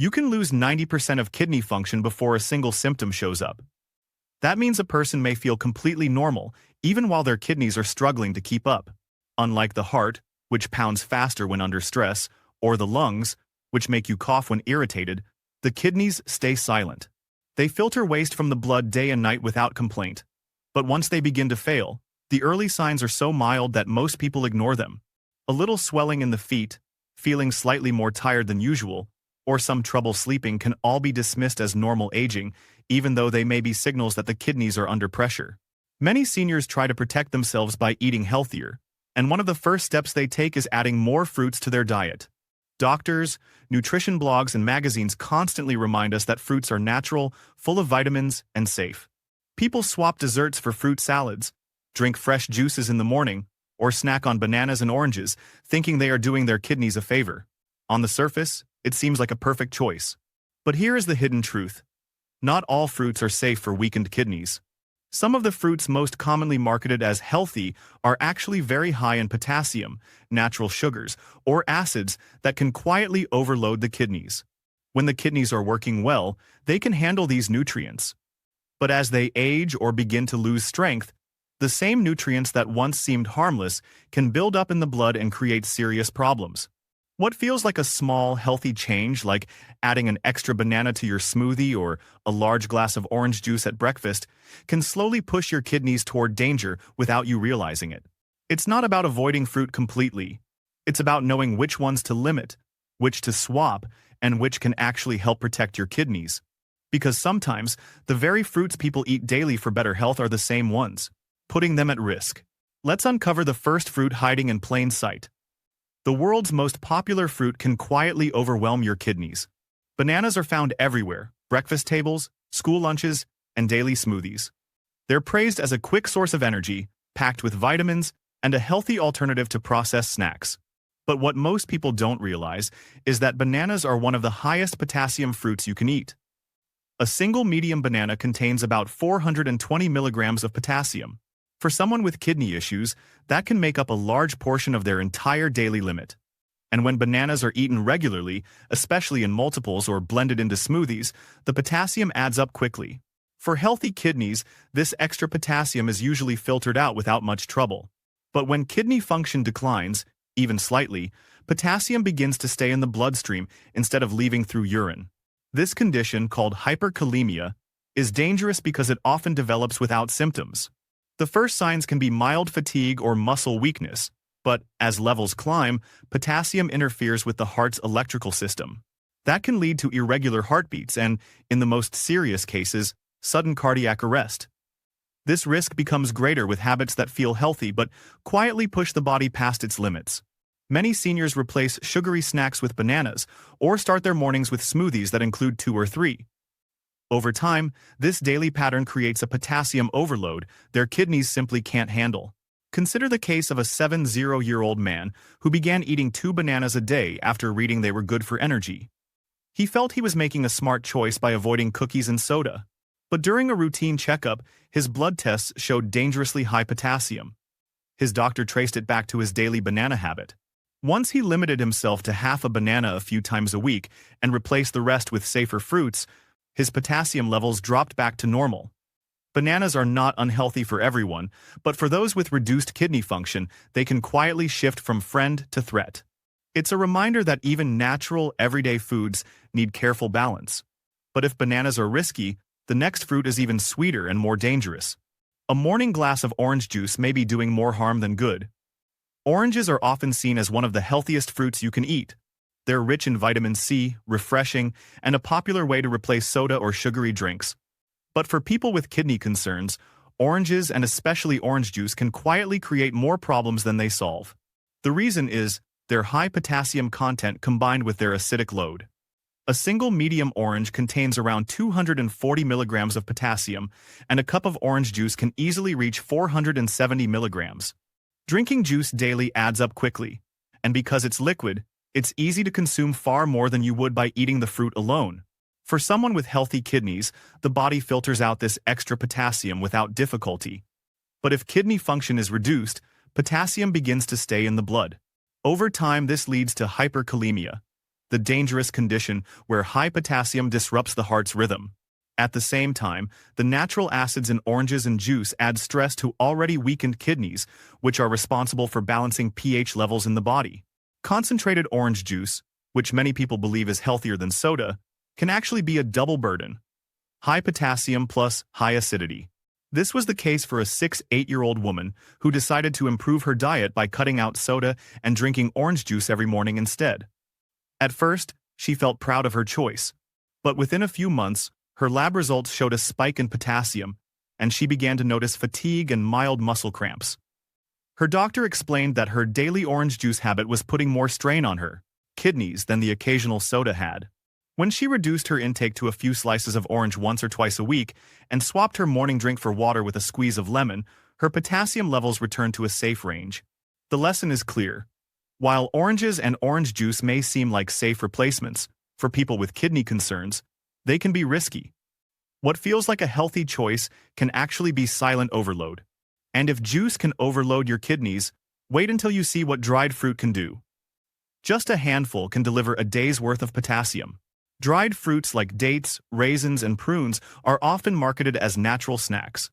You can lose 90% of kidney function before a single symptom shows up. That means a person may feel completely normal, even while their kidneys are struggling to keep up. Unlike the heart, which pounds faster when under stress, or the lungs, which make you cough when irritated, the kidneys stay silent. They filter waste from the blood day and night without complaint. But once they begin to fail, the early signs are so mild that most people ignore them. A little swelling in the feet, feeling slightly more tired than usual, or some trouble sleeping can all be dismissed as normal aging, even though they may be signals that the kidneys are under pressure. Many seniors try to protect themselves by eating healthier, and one of the first steps they take is adding more fruits to their diet. Doctors, nutrition blogs, and magazines constantly remind us that fruits are natural, full of vitamins, and safe. People swap desserts for fruit salads, drink fresh juices in the morning, or snack on bananas and oranges, thinking they are doing their kidneys a favor. On the surface, it seems like a perfect choice. But here is the hidden truth. Not all fruits are safe for weakened kidneys. Some of the fruits most commonly marketed as healthy are actually very high in potassium, natural sugars, or acids that can quietly overload the kidneys. When the kidneys are working well, they can handle these nutrients. But as they age or begin to lose strength, the same nutrients that once seemed harmless can build up in the blood and create serious problems. What feels like a small, healthy change, like adding an extra banana to your smoothie or a large glass of orange juice at breakfast, can slowly push your kidneys toward danger without you realizing it. It's not about avoiding fruit completely. It's about knowing which ones to limit, which to swap, and which can actually help protect your kidneys. Because sometimes, the very fruits people eat daily for better health are the same ones, putting them at risk. Let's uncover the first fruit hiding in plain sight. The world's most popular fruit can quietly overwhelm your kidneys. Bananas are found everywhere: breakfast tables, school lunches, and daily smoothies. They're praised as a quick source of energy, packed with vitamins, and a healthy alternative to processed snacks. But what most people don't realize is that bananas are one of the highest potassium fruits you can eat. A single medium banana contains about 420 milligrams of potassium. For someone with kidney issues, that can make up a large portion of their entire daily limit. And when bananas are eaten regularly, especially in multiples or blended into smoothies, the potassium adds up quickly. For healthy kidneys, this extra potassium is usually filtered out without much trouble. But when kidney function declines, even slightly, potassium begins to stay in the bloodstream instead of leaving through urine. This condition, called hyperkalemia, is dangerous because it often develops without symptoms. The first signs can be mild fatigue or muscle weakness, but as levels climb, potassium interferes with the heart's electrical system. That can lead to irregular heartbeats and, in the most serious cases, sudden cardiac arrest. This risk becomes greater with habits that feel healthy but quietly push the body past its limits. Many seniors replace sugary snacks with bananas or start their mornings with smoothies that include 2 or 3. Over time, this daily pattern creates a potassium overload their kidneys simply can't handle. Consider the case of a 70-year-old man who began eating 2 bananas a day after reading they were good for energy. He felt he was making a smart choice by avoiding cookies and soda. But during a routine checkup, his blood tests showed dangerously high potassium. His doctor traced it back to his daily banana habit. Once he limited himself to half a banana a few times a week and replaced the rest with safer fruits, his potassium levels dropped back to normal. Bananas are not unhealthy for everyone, but for those with reduced kidney function, they can quietly shift from friend to threat. It's a reminder that even natural, everyday foods need careful balance. But if bananas are risky, the next fruit is even sweeter and more dangerous. A morning glass of orange juice may be doing more harm than good. Oranges are often seen as one of the healthiest fruits you can eat. They're rich in vitamin C, refreshing, and a popular way to replace soda or sugary drinks. But for people with kidney concerns, oranges and especially orange juice can quietly create more problems than they solve. The reason is their high potassium content combined with their acidic load. A single medium orange contains around 240 milligrams of potassium, and a cup of orange juice can easily reach 470 milligrams. Drinking juice daily adds up quickly, and because it's liquid, it's easy to consume far more than you would by eating the fruit alone. For someone with healthy kidneys, the body filters out this extra potassium without difficulty. But if kidney function is reduced, potassium begins to stay in the blood. Over time, this leads to hyperkalemia, the dangerous condition where high potassium disrupts the heart's rhythm. At the same time, the natural acids in oranges and juice add stress to already weakened kidneys, which are responsible for balancing pH levels in the body. Concentrated orange juice, which many people believe is healthier than soda, can actually be a double burden: high potassium plus high acidity. This was the case for a 8-year-old woman who decided to improve her diet by cutting out soda and drinking orange juice every morning instead. At first, she felt proud of her choice, but within a few months, her lab results showed a spike in potassium, and she began to notice fatigue and mild muscle cramps. Her doctor explained that her daily orange juice habit was putting more strain on her kidneys than the occasional soda had. When she reduced her intake to a few slices of orange once or twice a week and swapped her morning drink for water with a squeeze of lemon, her potassium levels returned to a safe range. The lesson is clear. While oranges and orange juice may seem like safe replacements for people with kidney concerns, they can be risky. What feels like a healthy choice can actually be silent overload. And if juice can overload your kidneys, wait until you see what dried fruit can do. Just a handful can deliver a day's worth of potassium. Dried fruits like dates, raisins, and prunes are often marketed as natural snacks.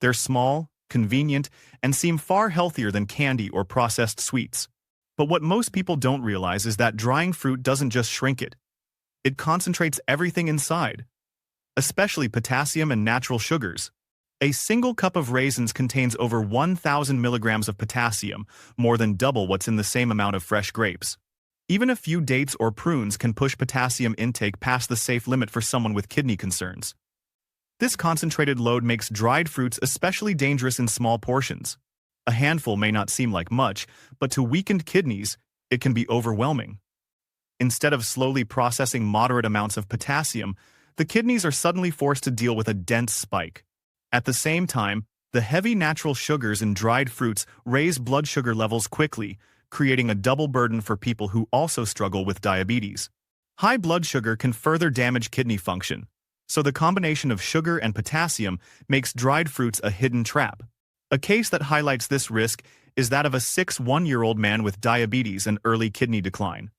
They're small, convenient, and seem far healthier than candy or processed sweets. But what most people don't realize is that drying fruit doesn't just shrink it. It concentrates everything inside, especially potassium and natural sugars. A single cup of raisins contains over 1,000 milligrams of potassium, more than double what's in the same amount of fresh grapes. Even a few dates or prunes can push potassium intake past the safe limit for someone with kidney concerns. This concentrated load makes dried fruits especially dangerous in small portions. A handful may not seem like much, but to weakened kidneys, it can be overwhelming. Instead of slowly processing moderate amounts of potassium, the kidneys are suddenly forced to deal with a dense spike. At the same time, the heavy natural sugars in dried fruits raise blood sugar levels quickly, creating a double burden for people who also struggle with diabetes. High blood sugar can further damage kidney function, so the combination of sugar and potassium makes dried fruits a hidden trap. A case that highlights this risk is that of a 1-year-old man with diabetes and early kidney decline.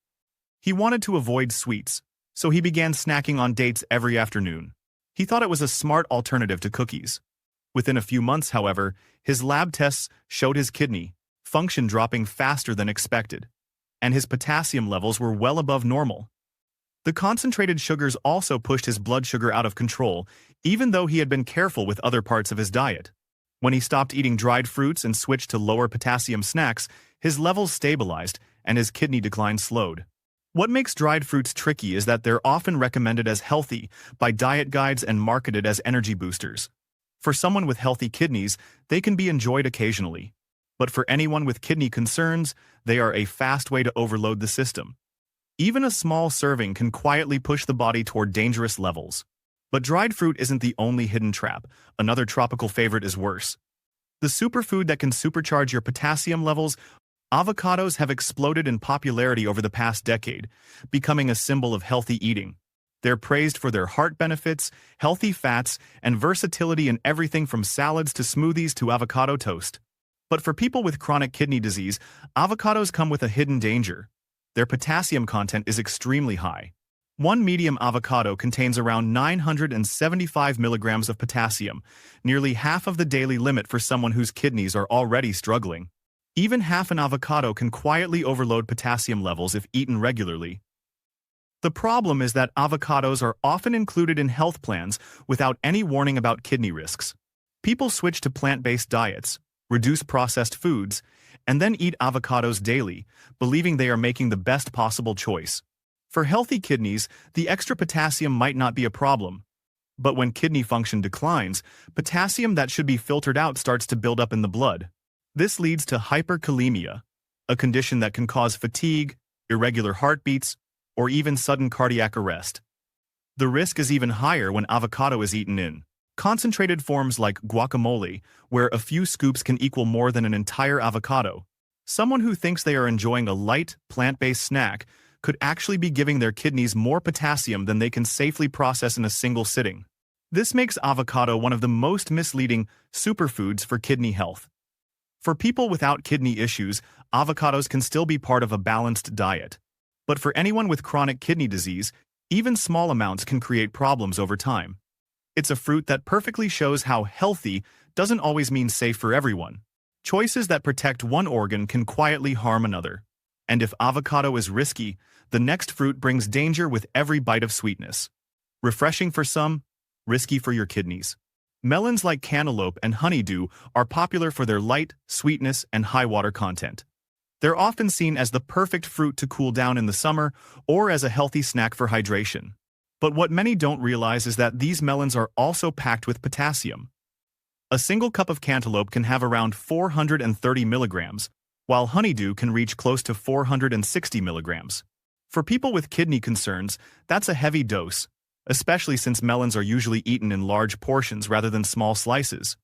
He wanted to avoid sweets, so he began snacking on dates every afternoon. He thought it was a smart alternative to cookies. Within a few months, however, his lab tests showed his kidney function dropping faster than expected, and his potassium levels were well above normal. The concentrated sugars also pushed his blood sugar out of control, even though he had been careful with other parts of his diet. When he stopped eating dried fruits and switched to lower potassium snacks, his levels stabilized and his kidney decline slowed. What makes dried fruits tricky is that they're often recommended as healthy by diet guides and marketed as energy boosters. For someone with healthy kidneys, they can be enjoyed occasionally. But for anyone with kidney concerns, they are a fast way to overload the system. Even a small serving can quietly push the body toward dangerous levels. But dried fruit isn't the only hidden trap. Another tropical favorite is worse. The superfood that can supercharge your potassium levels. Avocados have exploded in popularity over the past decade, becoming a symbol of healthy eating. They're praised for their heart benefits, healthy fats, and versatility in everything from salads to smoothies to avocado toast. But for people with chronic kidney disease, avocados come with a hidden danger. Their potassium content is extremely high. One medium avocado contains around 975 milligrams of potassium, nearly half of the daily limit for someone whose kidneys are already struggling. Even half an avocado can quietly overload potassium levels if eaten regularly. The problem is that avocados are often included in health plans without any warning about kidney risks. People switch to plant-based diets, reduce processed foods, and then eat avocados daily, believing they are making the best possible choice. For healthy kidneys, the extra potassium might not be a problem. But when kidney function declines, potassium that should be filtered out starts to build up in the blood. This leads to hyperkalemia, a condition that can cause fatigue, irregular heartbeats, or even sudden cardiac arrest. The risk is even higher when avocado is eaten in concentrated forms like guacamole, where a few scoops can equal more than an entire avocado. Someone who thinks they are enjoying a light, plant-based snack could actually be giving their kidneys more potassium than they can safely process in a single sitting. This makes avocado one of the most misleading superfoods for kidney health. For people without kidney issues, avocados can still be part of a balanced diet. But for anyone with chronic kidney disease, even small amounts can create problems over time. It's a fruit that perfectly shows how healthy doesn't always mean safe for everyone. Choices that protect one organ can quietly harm another. And if avocado is risky, the next fruit brings danger with every bite of sweetness. Refreshing for some, risky for your kidneys. Melons like cantaloupe and honeydew are popular for their light, sweetness, and high water content. They're often seen as the perfect fruit to cool down in the summer or as a healthy snack for hydration. But what many don't realize is that these melons are also packed with potassium. A single cup of cantaloupe can have around 430 milligrams, while honeydew can reach close to 460 milligrams. For people with kidney concerns, that's a heavy dose, especially since melons are usually eaten in large portions rather than small slices.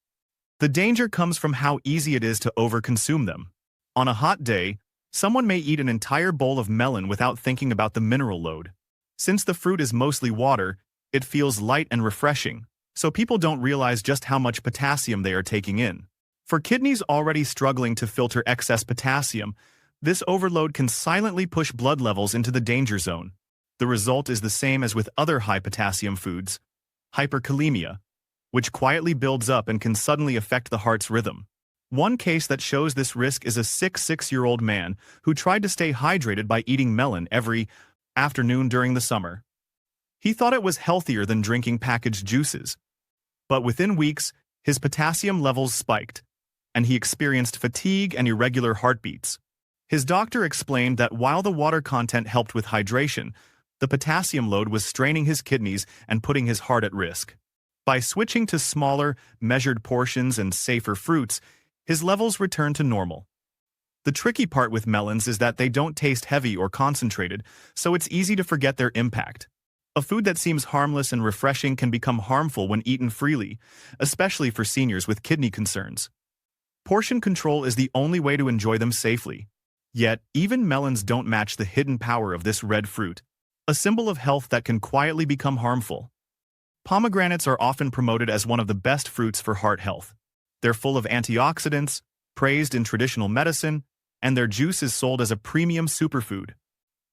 The danger comes from how easy it is to overconsume them. On a hot day, someone may eat an entire bowl of melon without thinking about the mineral load. Since the fruit is mostly water, it feels light and refreshing, so people don't realize just how much potassium they are taking in. For kidneys already struggling to filter excess potassium, this overload can silently push blood levels into the danger zone. The result is the same as with other high-potassium foods, hyperkalemia, which quietly builds up and can suddenly affect the heart's rhythm. One case that shows this risk is a 6-year-old man who tried to stay hydrated by eating melon every afternoon during the summer. He thought it was healthier than drinking packaged juices. But within weeks, his potassium levels spiked, and he experienced fatigue and irregular heartbeats. His doctor explained that while the water content helped with hydration, the potassium load was straining his kidneys and putting his heart at risk. By switching to smaller, measured portions and safer fruits, his levels returned to normal. The tricky part with melons is that they don't taste heavy or concentrated, so it's easy to forget their impact. A food that seems harmless and refreshing can become harmful when eaten freely, especially for seniors with kidney concerns. Portion control is the only way to enjoy them safely. Yet, even melons don't match the hidden power of this red fruit, a symbol of health that can quietly become harmful. Pomegranates are often promoted as one of the best fruits for heart health. They're full of antioxidants, praised in traditional medicine, and their juice is sold as a premium superfood.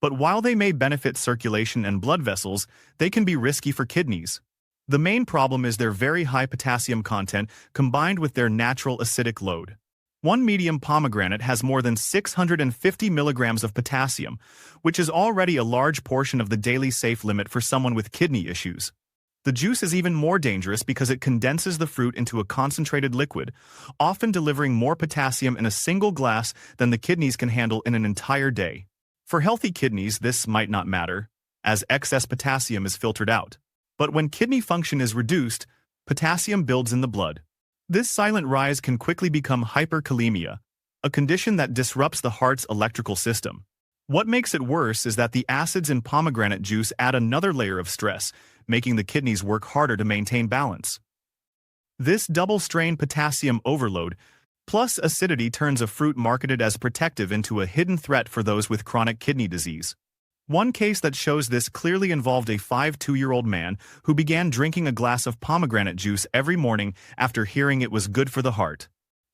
But while they may benefit circulation and blood vessels, they can be risky for kidneys. The main problem is their very high potassium content combined with their natural acidic load. One medium pomegranate has more than 650 milligrams of potassium, which is already a large portion of the daily safe limit for someone with kidney issues. The juice is even more dangerous because it condenses the fruit into a concentrated liquid, often delivering more potassium in a single glass than the kidneys can handle in an entire day. For healthy kidneys, this might not matter, as excess potassium is filtered out. But when kidney function is reduced, potassium builds in the blood. This silent rise can quickly become hyperkalemia, a condition that disrupts the heart's electrical system. What makes it worse is that the acids in pomegranate juice add another layer of stress, making the kidneys work harder to maintain balance. This double-strain potassium overload plus acidity turns a fruit marketed as protective into a hidden threat for those with chronic kidney disease. One case that shows this clearly involved a 52-year-old man who began drinking a glass of pomegranate juice every morning after hearing it was good for the heart.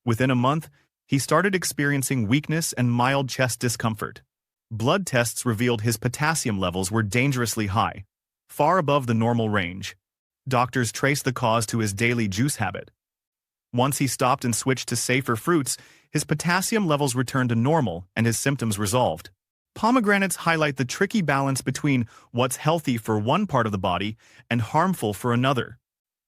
Within a month, he started experiencing weakness and mild chest discomfort. Blood tests revealed his potassium levels were dangerously high, far above the normal range. Doctors traced the cause to his daily juice habit. Once he stopped and switched to safer fruits, his potassium levels returned to normal and his symptoms resolved. Pomegranates highlight the tricky balance between what's healthy for one part of the body and harmful for another.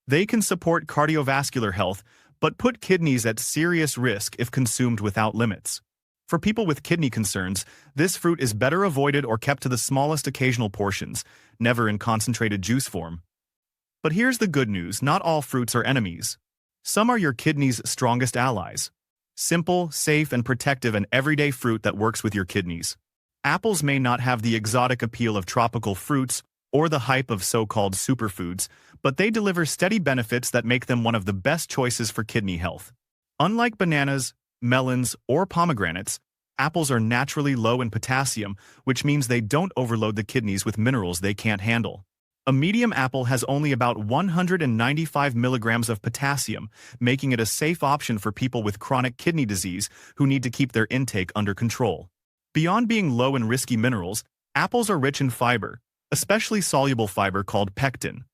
They can support cardiovascular health, but put kidneys at serious risk if consumed without limits. For people with kidney concerns, this fruit is better avoided or kept to the smallest occasional portions, never in concentrated juice form. But here's the good news: not all fruits are enemies. Some are your kidney's strongest allies. Simple, safe, and protective, and everyday fruit that works with your kidneys. Apples may not have the exotic appeal of tropical fruits or the hype of so-called superfoods, but they deliver steady benefits that make them one of the best choices for kidney health. Unlike bananas, melons, or pomegranates, apples are naturally low in potassium, which means they don't overload the kidneys with minerals they can't handle. A medium apple has only about 195 milligrams of potassium, making it a safe option for people with chronic kidney disease who need to keep their intake under control. Beyond being low in risky minerals, Apples are rich in fiber, especially soluble fiber called pectin.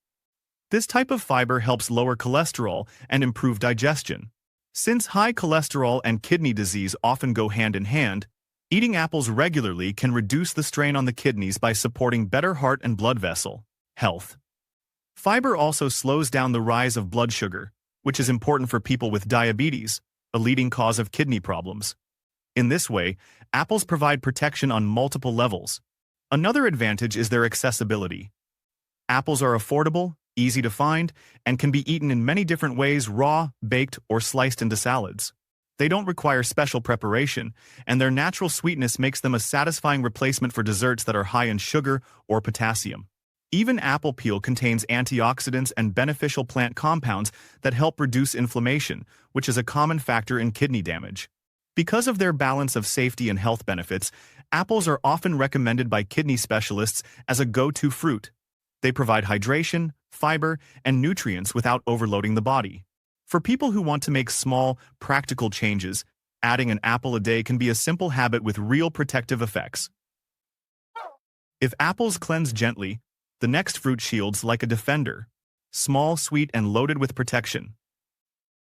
This type of fiber helps lower cholesterol and improve digestion. Since high cholesterol and kidney disease often go hand in hand, eating apples regularly can reduce the strain on the kidneys by supporting better heart and blood vessel health. Fiber also slows down the rise of blood sugar, which is important for people with diabetes, a leading cause of kidney problems. In this way, apples provide protection on multiple levels. Another advantage is their accessibility. Apples are affordable, easy to find, and can be eaten in many different ways: raw, baked, or sliced into salads. They don't require special preparation, and their natural sweetness makes them a satisfying replacement for desserts that are high in sugar or potassium. Even apple peel contains antioxidants and beneficial plant compounds that help reduce inflammation, which is a common factor in kidney damage. Because of their balance of safety and health benefits, apples are often recommended by kidney specialists as a go-to fruit. They provide hydration, fiber, and nutrients without overloading the body. For people who want to make small, practical changes, adding an apple a day can be a simple habit with real protective effects. If apples cleanse gently, the next fruit shields like a defender. Small, sweet, and loaded with protection.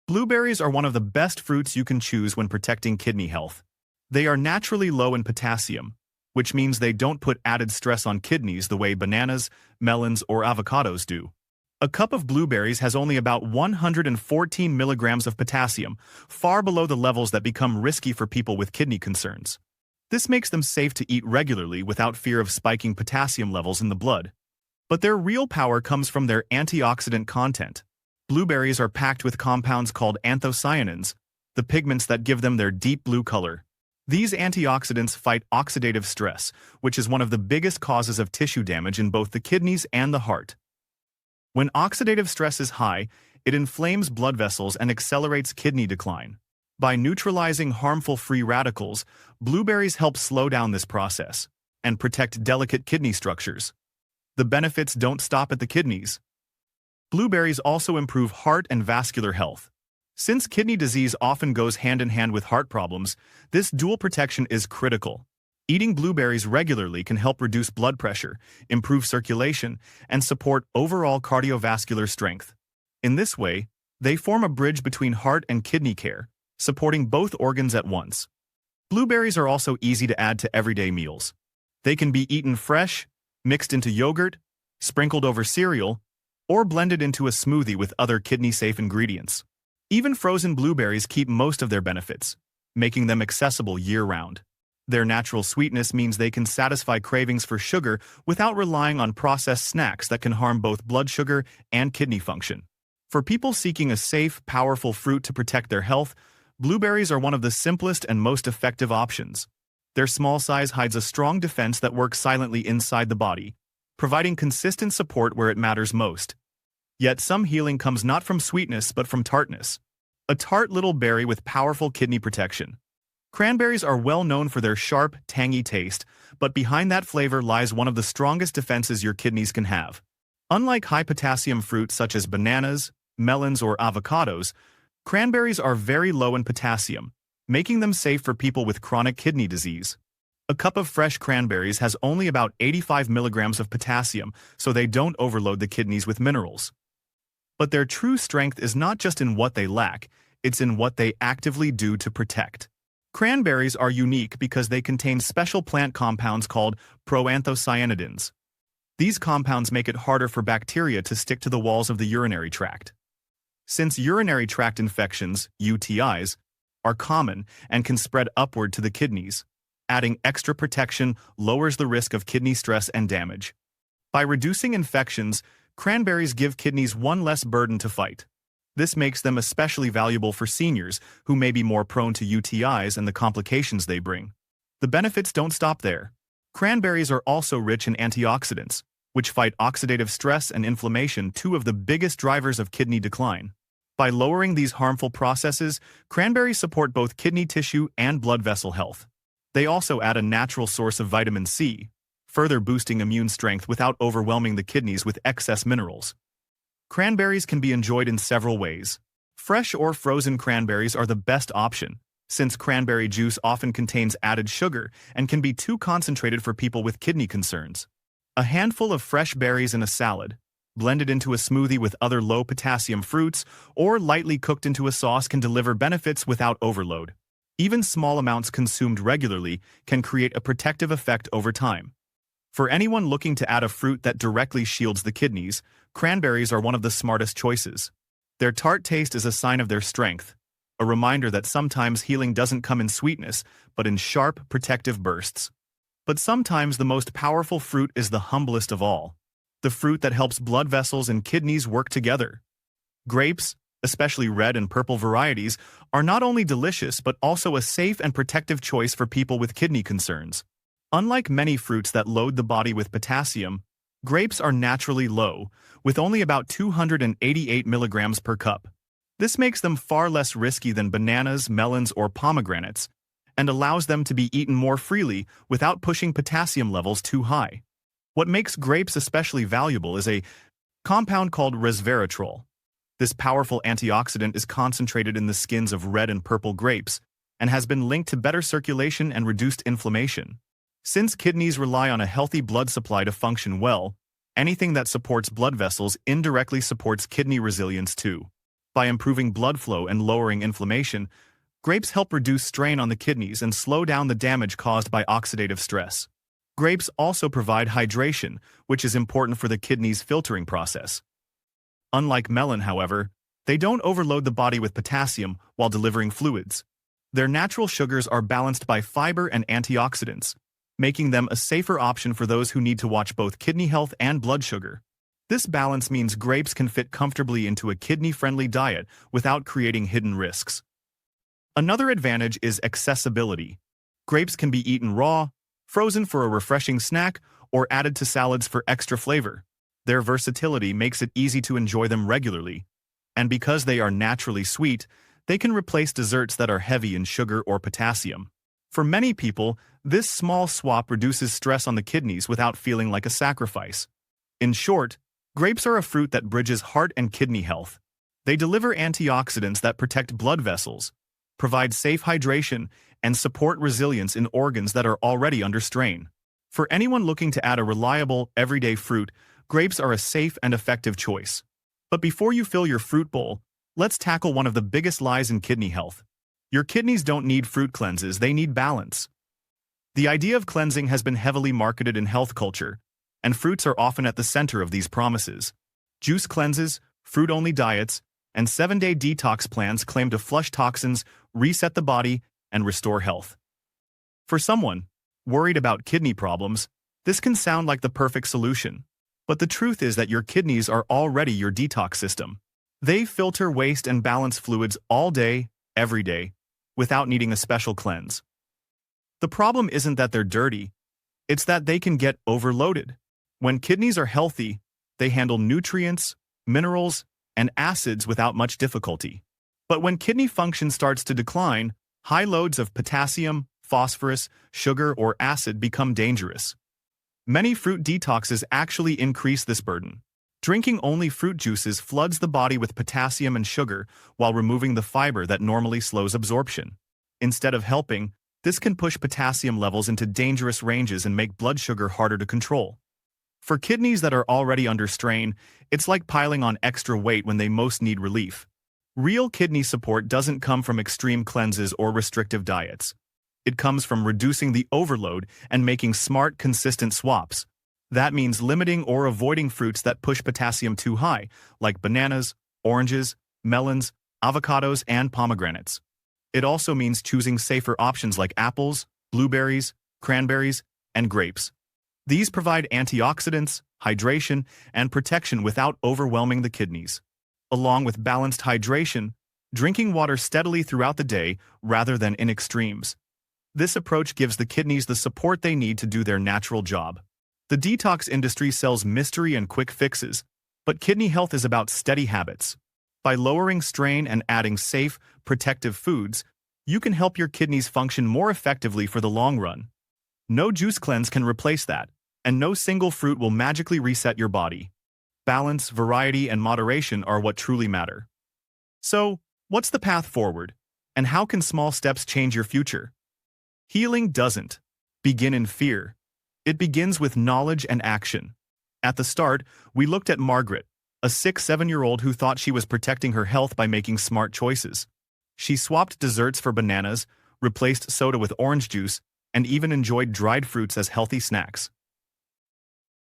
Blueberries are one of the best fruits you can choose when protecting kidney health. They are naturally low in potassium, which means they don't put added stress on kidneys the way bananas, melons, or avocados do. A cup of blueberries has only about 114 milligrams of potassium, far below the levels that become risky for people with kidney concerns. This makes them safe to eat regularly without fear of spiking potassium levels in the blood. But their real power comes from their antioxidant content. Blueberries are packed with compounds called anthocyanins, the pigments that give them their deep blue color. These antioxidants fight oxidative stress, which is one of the biggest causes of tissue damage in both the kidneys and the heart. When oxidative stress is high, it inflames blood vessels and accelerates kidney decline. By neutralizing harmful free radicals, blueberries help slow down this process and protect delicate kidney structures. The benefits don't stop at the kidneys. Blueberries also improve heart and vascular health. Since kidney disease often goes hand in hand with heart problems, this dual protection is critical. Eating blueberries regularly can help reduce blood pressure, improve circulation, and support overall cardiovascular strength. In this way, they form a bridge between heart and kidney care, supporting both organs at once. Blueberries are also easy to add to everyday meals. They can be eaten fresh, mixed into yogurt, sprinkled over cereal, or blended into a smoothie with other kidney-safe ingredients. Even frozen blueberries keep most of their benefits, making them accessible year-round. Their natural sweetness means they can satisfy cravings for sugar without relying on processed snacks that can harm both blood sugar and kidney function. For people seeking a safe, powerful fruit to protect their health, blueberries are one of the simplest and most effective options. Their small size hides a strong defense that works silently inside the body, providing consistent support where it matters most. Yet some healing comes not from sweetness but from tartness. A tart little berry with powerful kidney protection. Cranberries are well known for their sharp, tangy taste, but behind that flavor lies one of the strongest defenses your kidneys can have. Unlike high-potassium fruits such as bananas, melons, or avocados, cranberries are very low in potassium, making them safe for people with chronic kidney disease. A cup of fresh cranberries has only about 85 milligrams of potassium, so they don't overload the kidneys with minerals. But their true strength is not just in what they lack, it's in what they actively do to protect. Cranberries are unique because they contain special plant compounds called proanthocyanidins. These compounds make it harder for bacteria to stick to the walls of the urinary tract. Since urinary tract infections, UTIs, are common and can spread upward to the kidneys, adding extra protection lowers the risk of kidney stress and damage. By reducing infections, cranberries give kidneys one less burden to fight. This makes them especially valuable for seniors who may be more prone to UTIs and the complications they bring. The benefits don't stop there. Cranberries are also rich in antioxidants, which fight oxidative stress and inflammation, two of the biggest drivers of kidney decline. By lowering these harmful processes, cranberries support both kidney tissue and blood vessel health. They also add a natural source of vitamin C, further boosting immune strength without overwhelming the kidneys with excess minerals. Cranberries can be enjoyed in several ways. Fresh or frozen cranberries are the best option, since cranberry juice often contains added sugar and can be too concentrated for people with kidney concerns. A handful of fresh berries in a salad, blended into a smoothie with other low-potassium fruits, or lightly cooked into a sauce can deliver benefits without overload. Even small amounts consumed regularly can create a protective effect over time. For anyone looking to add a fruit that directly shields the kidneys, cranberries are one of the smartest choices. Their tart taste is a sign of their strength, a reminder that sometimes healing doesn't come in sweetness, but in sharp, protective bursts. But sometimes the most powerful fruit is the humblest of all, the fruit that helps blood vessels and kidneys work together. Grapes, especially red and purple varieties, are not only delicious but also a safe and protective choice for people with kidney concerns. Unlike many fruits that load the body with potassium, grapes are naturally low, with only about 288 milligrams per cup. This makes them far less risky than bananas, melons, or pomegranates, and allows them to be eaten more freely without pushing potassium levels too high. What makes grapes especially valuable is a compound called resveratrol. This powerful antioxidant is concentrated in the skins of red and purple grapes and has been linked to better circulation and reduced inflammation. Since kidneys rely on a healthy blood supply to function well, anything that supports blood vessels indirectly supports kidney resilience too. By improving blood flow and lowering inflammation, grapes help reduce strain on the kidneys and slow down the damage caused by oxidative stress. Grapes also provide hydration, which is important for the kidney's filtering process. Unlike melon, however, they don't overload the body with potassium while delivering fluids. Their natural sugars are balanced by fiber and antioxidants, making them a safer option for those who need to watch both kidney health and blood sugar. This balance means grapes can fit comfortably into a kidney-friendly diet without creating hidden risks. Another advantage is accessibility. Grapes can be eaten raw, frozen for a refreshing snack, or added to salads for extra flavor. Their versatility makes it easy to enjoy them regularly, and because they are naturally sweet, they can replace desserts that are heavy in sugar or potassium. For many people, this small swap reduces stress on the kidneys without feeling like a sacrifice. In short, grapes are a fruit that bridges heart and kidney health. They deliver antioxidants that protect blood vessels, provide safe hydration, and support resilience in organs that are already under strain. For anyone looking to add a reliable, everyday fruit, grapes are a safe and effective choice. But before you fill your fruit bowl, let's tackle one of the biggest lies in kidney health. Your kidneys don't need fruit cleanses, they need balance. The idea of cleansing has been heavily marketed in health culture, and fruits are often at the center of these promises. Juice cleanses, fruit-only diets, and 7-day detox plans claim to flush toxins, reset the body, and restore health. For someone worried about kidney problems, this can sound like the perfect solution. But the truth is that your kidneys are already your detox system. They filter waste and balance fluids all day, every day, without needing a special cleanse. The problem isn't that they're dirty, it's that they can get overloaded. When kidneys are healthy, they handle nutrients, minerals, and acids without much difficulty. But when kidney function starts to decline, high loads of potassium, phosphorus, sugar, or acid become dangerous. Many fruit detoxes actually increase this burden. Drinking only fruit juices floods the body with potassium and sugar while removing the fiber that normally slows absorption. Instead of helping, this can push potassium levels into dangerous ranges and make blood sugar harder to control. For kidneys that are already under strain, it's like piling on extra weight when they most need relief. Real kidney support doesn't come from extreme cleanses or restrictive diets. It comes from reducing the overload and making smart, consistent swaps. That means limiting or avoiding fruits that push potassium too high, like bananas, oranges, melons, avocados, and pomegranates. It also means choosing safer options like apples, blueberries, cranberries, and grapes. These provide antioxidants, hydration, and protection without overwhelming the kidneys. Along with balanced hydration, drinking water steadily throughout the day rather than in extremes. This approach gives the kidneys the support they need to do their natural job. The detox industry sells mystery and quick fixes, but kidney health is about steady habits. By lowering strain and adding safe, protective foods, you can help your kidneys function more effectively for the long run. No juice cleanse can replace that, and no single fruit will magically reset your body. Balance, variety, and moderation are what truly matter. So, what's the path forward? And how can small steps change your future? Healing doesn't begin in fear. It begins with knowledge and action. At the start, we looked at Margaret, a sick 7-year-old who thought she was protecting her health by making smart choices. She swapped desserts for bananas, replaced soda with orange juice, and even enjoyed dried fruits as healthy snacks.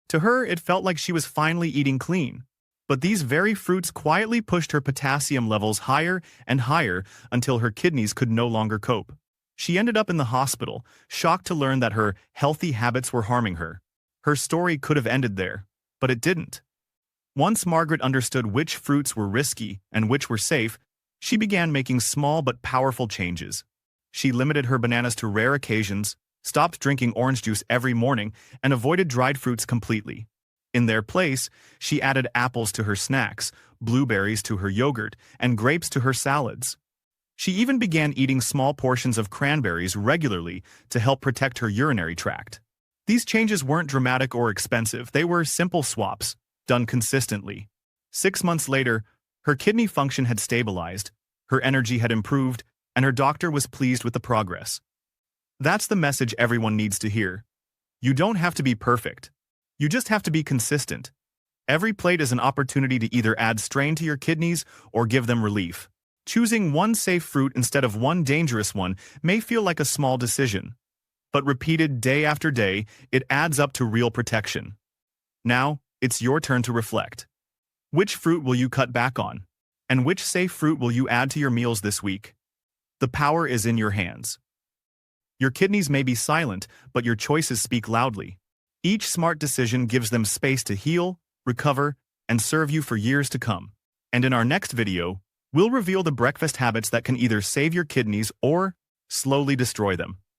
To her, it felt like she was finally eating clean. But these very fruits quietly pushed her potassium levels higher and higher until her kidneys could no longer cope. She ended up in the hospital, shocked to learn that her healthy habits were harming her. Her story could have ended there, but it didn't. Once Margaret understood which fruits were risky and which were safe, she began making small but powerful changes. She limited her bananas to rare occasions, stopped drinking orange juice every morning, and avoided dried fruits completely. In their place, she added apples to her snacks, blueberries to her yogurt, and grapes to her salads. She even began eating small portions of cranberries regularly to help protect her urinary tract. These changes weren't dramatic or expensive, they were simple swaps, done consistently. 6 months later, her kidney function had stabilized, her energy had improved, and her doctor was pleased with the progress. That's the message everyone needs to hear. You don't have to be perfect. You just have to be consistent. Every plate is an opportunity to either add strain to your kidneys or give them relief. Choosing one safe fruit instead of one dangerous one may feel like a small decision, but repeated day after day, it adds up to real protection. Now, it's your turn to reflect. Which fruit will you cut back on? And which safe fruit will you add to your meals this week? The power is in your hands. Your kidneys may be silent, but your choices speak loudly. Each smart decision gives them space to heal, recover, and serve you for years to come. And in our next video, we'll reveal the breakfast habits that can either save your kidneys or slowly destroy them.